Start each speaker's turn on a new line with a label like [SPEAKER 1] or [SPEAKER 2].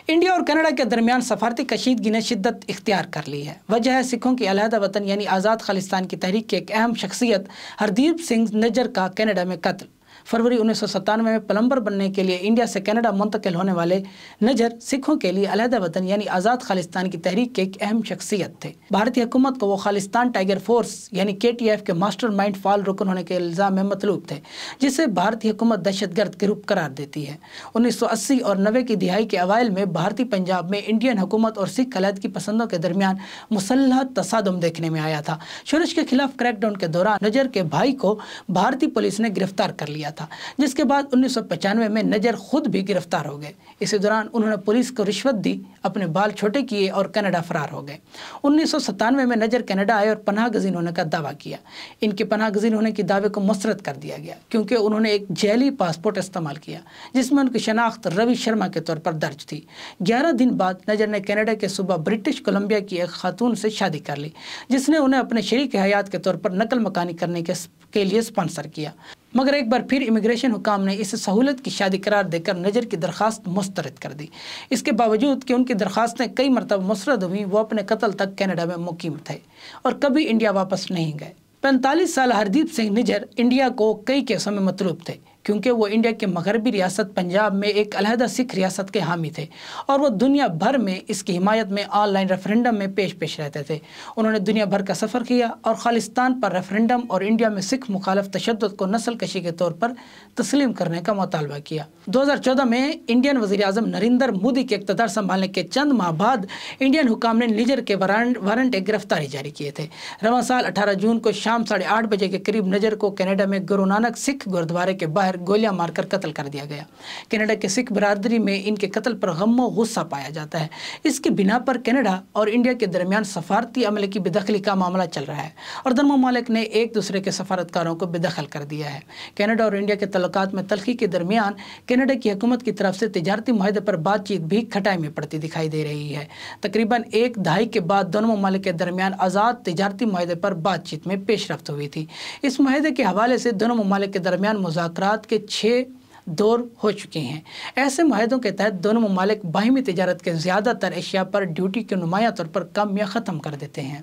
[SPEAKER 1] India اور Canada کے درمیان سفارتی کشیدگی نے شدت اختیار کر لی ہے۔ وجہ ہے سکھوں کی علیحدہ وطن یعنی آزاد خالصتان کی تحریک کے ایک اہم شخصیت ہردیپ سنگھ نجر کا کینیڈا میں قتل۔ فروری 1997 میں پلمبر بننے کے لیے انڈیا سے کینیڈا منتقل ہونے والے نجر سکھوں کے لیے علیحدہ وطن یعنی آزاد خالصتان کی تحریک کے ایک اہم شخصیت تھے۔ بھارتی حکومت کو وہ خالصتان ٹائیگر فورس یعنی KTF کے ماسٹر مائنڈ فال رکن ہونے کے الزام میں مطلوب تھے، جسے بھارتی حکومت دہشت گرد گروپ قرار دیتی ہے۔ 1980 اور 90 کی دہائی کے اوائل میں بھارتی پنجاب میں انڈین حکومت اور سکھ علیحدگی پسندوں کے درمیان مسلح تصادم دیکھنے میں آیا تھا۔ شورش کے خلاف کریک ڈاؤن کے دوران نجر کے بھائی کو بھارتی پولیس نے گرفتار کر لیا تھا، جس کے بعد 1995 میں نجر خود بھی گرفتار ہو گئے۔ اسی دوران انہوں نے پولیس کو رشوت دی، اپنے بال چھوٹے کیے اور کینیڈا فرار ہو گئے۔ 1997 میں نجر کینیڈا آئے اور پناہ گزین ہونے کا دعویٰ کیا۔ ان کے پناہ گزین ہونے کے دعوے کو مسترد کر دیا گیا کیونکہ انہوں نے ایک جعلی پاسپورٹ استعمال کیا جس میں ان کی شناخت روی شرما کے طور پر درج تھی۔ 11 دن بعد نجر نے کینیڈا کے صوبہ برٹش کولمبیا کی ایک خاتون سے شادی کر لی، جس نے انہیں اپنے شریک حیات کے طور پر نقل مکانی کرنے کے لیے اسپانسر کیا، مگر ایک بار پھر امیگریشن حکام نے اسے سہولت کی شادی قرار دے کر نجر کی درخواست مسترد کر دی۔ اس کے باوجود کہ ان کی درخواستیں کئی مرتبہ مسترد ہوئیں، وہ اپنے قتل تک کینیڈا میں مقیم تھے اور کبھی انڈیا واپس نہیں گئے۔ 45 سال ہردیپ سنگھ نجر انڈیا کو کئی کیسوں میں مطلوب تھے کیونکہ وہ انڈیا کے مغربی ریاست پنجاب میں ایک علیحدہ سکھ ریاست کے حامی تھے اور وہ دنیا بھر میں اس کی حمایت میں آن لائن ریفرنڈم میں پیش رہتے تھے۔ انہوں نے دنیا بھر کا سفر کیا اور خالصتان پر ریفرنڈم اور انڈیا میں سکھ مخالف تشدد کو نسل کشی کے طور پر تسلیم کرنے کا مطالبہ کیا۔ 2014 میں انڈین وزیر اعظم نریندر مودی کے اقتدار سنبھالنے کے چند ماہ بعد انڈین حکام نے نجر کے وارنٹ گرفتاری جاری کیے تھے۔ رواں سال 18 جون کو شام 8:30 بجے کے قریب نجر کو کینیڈا میں گرو نانک سکھ گرودوارے کے باہر گولیاں مار کر قتل کر دیا گیا۔ کینیڈا کے سکھ برادری میں ان کے قتل پر غم و غصہ پایا جاتا ہے۔ اس کی بنا پر کینیڈا اور انڈیا کے درمیان سفارتی عملے کی بے دخلی کا معاملہ چل رہا ہے اور دونوں ممالک نے ایک دوسرے کے سفارتکاروں کو بے دخل کر دیا ہے۔ کینیڈا اور انڈیا کے تعلقات میں تلخی کے درمیان کینیڈا کی حکومت کی طرف سے تجارتی معاہدے پر بات چیت بھی کھٹائی میں پڑتی دکھائی دے رہی ہے۔ تقریباً ایک دہائی کے بعد دونوں ممالک کے درمیان آزاد تجارتی معاہدے پر بات چیت میں پیش رفت ہوئی تھی۔ اس معاہدے کے حوالے سے دونوں ممالک کے درمیان مذاکرات کے 6 دور ہو چکے ہیں۔ ایسے معاہدوں کے تحت دونوں ممالک باہمی تجارت کے زیادہ تر اشیاء پر ڈیوٹی کو نمایاں طور پر کم یا ختم کر دیتے ہیں۔